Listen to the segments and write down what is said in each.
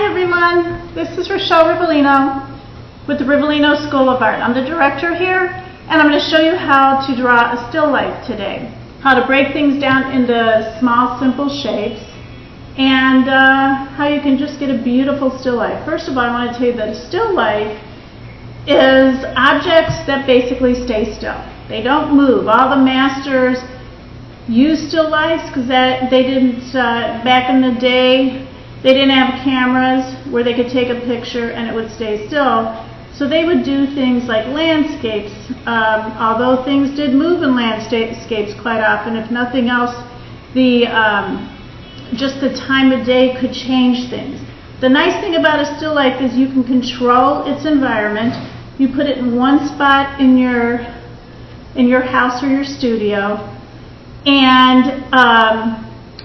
everyone, this is Rochelle Rivellino with the Rivellino School of Art. I'm the director here, and I'm going to show you how to draw a still life today. How to break things down into small, simple shapes, and how you can just get a beautiful still life. First of all, I want to tell you that a still life is objects that basically stay still. They don't move. All the masters use still lifes because they didn't, back in the day, they didn't have cameras where they could take a picture and it would stay still. So they would do things like landscapes, although things did move in landscapes quite often. If nothing else, just the time of day could change things. The nice thing about a still life is you can control its environment. You put it in one spot in your house or your studio, and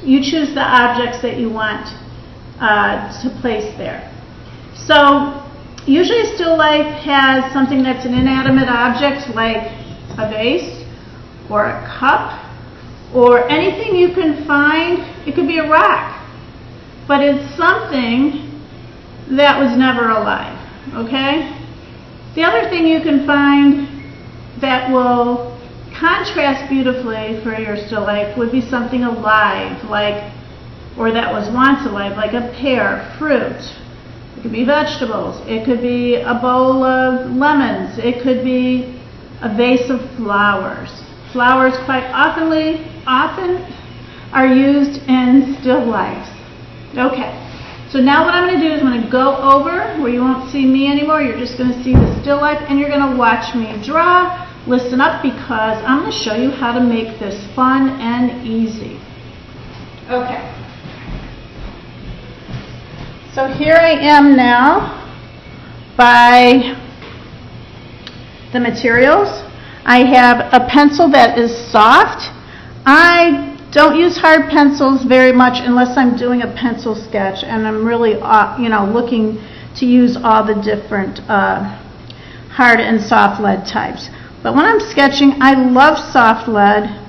you choose the objects that you want to place there. So usually a still life has something that's an inanimate object like a vase or a cup or anything you can find. It could be a rock, but it's something that was never alive, okay? The other thing you can find that will contrast beautifully for your still life would be something alive, or that was once alive, like a pear, fruit. It could be vegetables. It could be a bowl of lemons. It could be a vase of flowers. Flowers quite often are used in still lifes. Okay, so now what I'm going to do is I'm going to go over where you won't see me anymore. You're just going to see the still life, and you're going to watch me draw. Listen up, because I'm going to show you how to make this fun and easy. Okay. So here I am now by the materials. I have a pencil that is soft. I don't use hard pencils very much unless I'm doing a pencil sketch and I'm really looking to use all the different hard and soft lead types. But when I'm sketching, I love soft lead.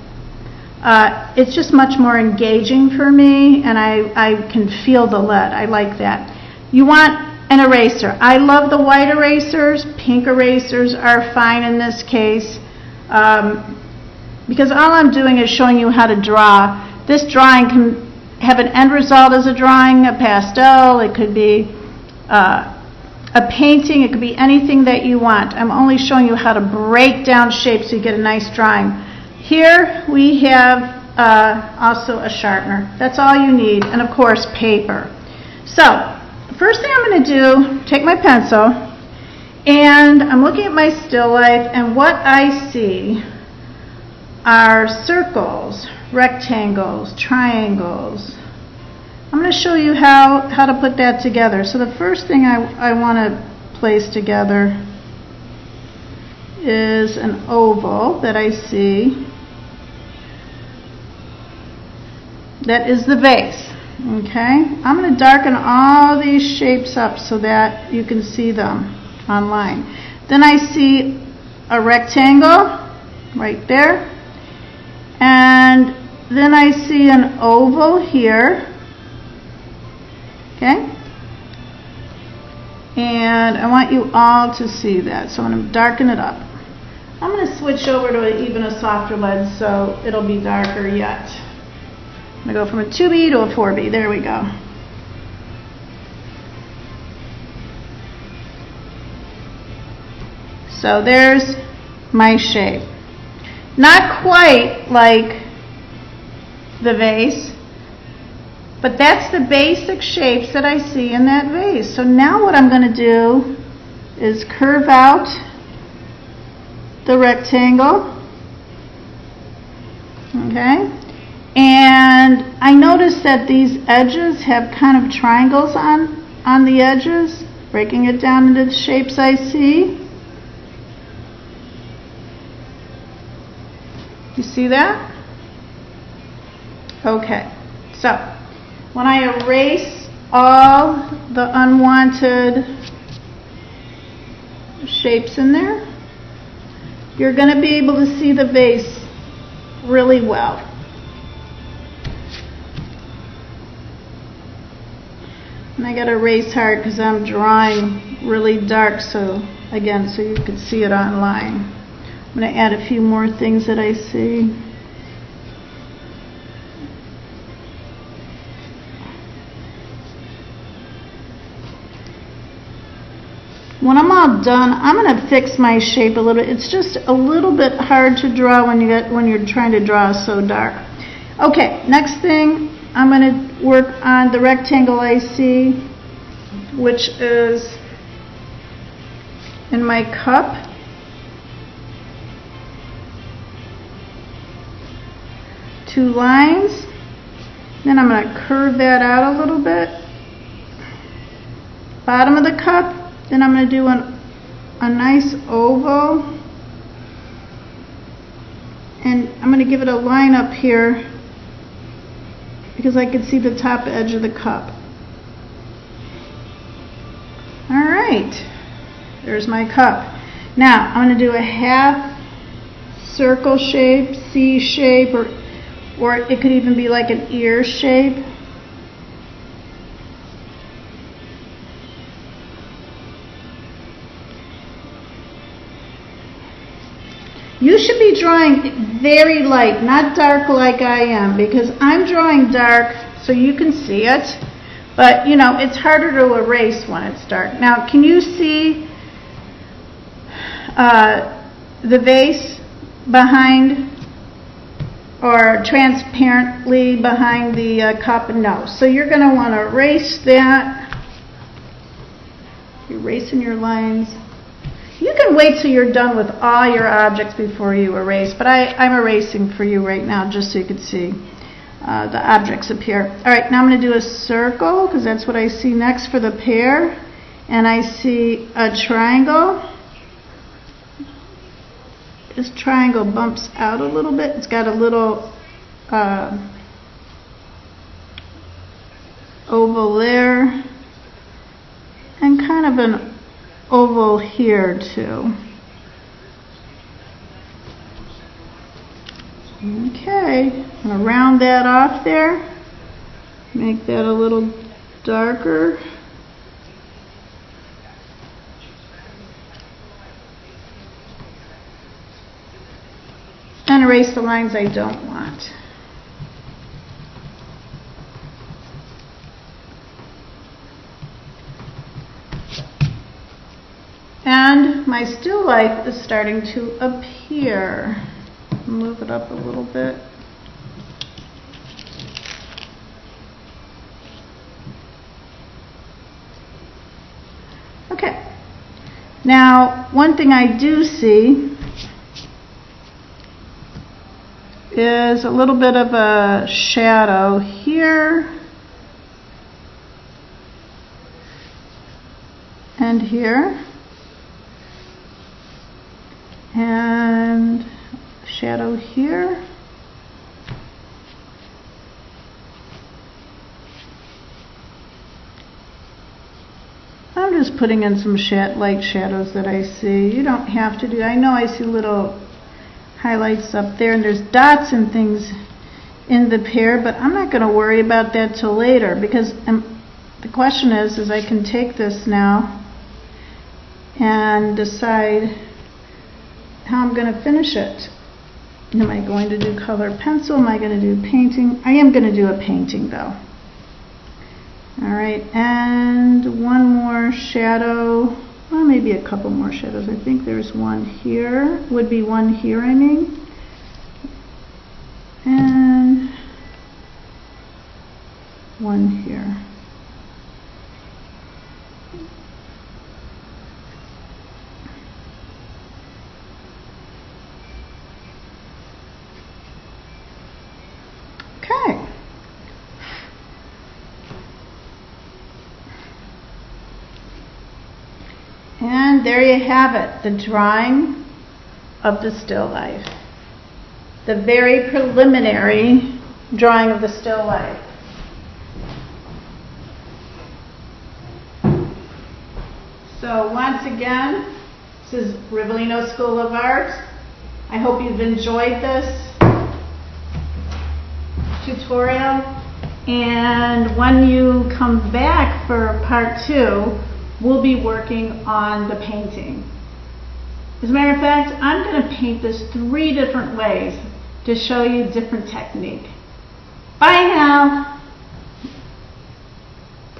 It's just much more engaging for me, and I can feel the lead. I like that. You want an eraser. I love the white erasers. Pink erasers are fine in this case, because all I'm doing is showing you how to draw. This drawing can have an end result as a drawing, a pastel. It could be a painting. It could be anything that you want. I'm only showing you how to break down shapes so you get a nice drawing. Here we have also a sharpener. That's all you need, and of course paper. So the first thing I'm going to do, take my pencil, and I'm looking at my still life, and what I see are circles, rectangles, triangles. I'm going to show you how to put that together. So the first thing I want to place together is an oval that I see. That is the vase, okay? I'm going to darken all these shapes up so that you can see them online. Then I see a rectangle right there, and then I see an oval here, okay? And I want you all to see that, so I'm going to darken it up. I'm going to switch over to even a softer lead so it'll be darker yet. I'm going to go from a 2B to a 4B. There we go. So there's my shape. Not quite like the vase, but that's the basic shapes that I see in that vase. So now what I'm going to do is curve out the rectangle, okay? And I notice that these edges have kind of triangles on the edges, breaking it down into the shapes I see. You see that? Okay, so when I erase all the unwanted shapes in there, you're going to be able to see the vase really well. And I got to erase hard because I'm drawing really dark, so again, so you can see it online. I'm going to add a few more things that I see. When I'm all done, I'm going to fix my shape a little bit. It's just a little bit hard to draw when you're trying to draw so dark. Okay, next thing, I'm going to work on the rectangle I see, which is in my cup. Two lines. Then I'm going to curve that out a little bit. Bottom of the cup. Then I'm going to do a nice oval. And I'm going to give it a line up here because I can see the top edge of the cup. All right, there's my cup. Now I'm going to do a half circle shape, C shape, or it could even be like an ear shape. You should be drawing very light, not dark like I am, because I'm drawing dark so you can see it, but you know, it's harder to erase when it's dark. Now, can you see the vase behind or transparently behind the cup? No. So you're going to want to erase that. Erasing your lines. You can wait till you're done with all your objects before you erase, but I'm erasing for you right now just so you can see the objects appear. All right, now I'm going to do a circle because that's what I see next for the pear, and I see a triangle. This triangle bumps out a little bit. It's got a little oval there and kind of an oval here too. Okay, I'm going to round that off there, make that a little darker. And erase the lines I don't want. And my still life is starting to appear. Move it up a little bit. Okay. Now, one thing I do see is a little bit of a shadow here and here. And shadow here. I'm just putting in some light shadows that I see. You don't have to do. I know I see little highlights up there, and there's dots and things in the pear, but I'm not going to worry about that till later because the question is I can take this now and decide how I'm going to finish it. Am I going to do color pencil? Am I going to do painting? I am going to do a painting though. All right, and one more shadow. Well, maybe a couple more shadows. I think there's one here. Would be one here, I mean. And one here. Okay. And there you have it, the drawing of the still life. The very preliminary drawing of the still life. So once again, this is Rivellino School of Art. I hope you've enjoyed this tutorial. And when you come back, back for part 2, we'll be working on the painting. As a matter of fact, I'm going to paint this 3 different ways to show you different technique. Bye now.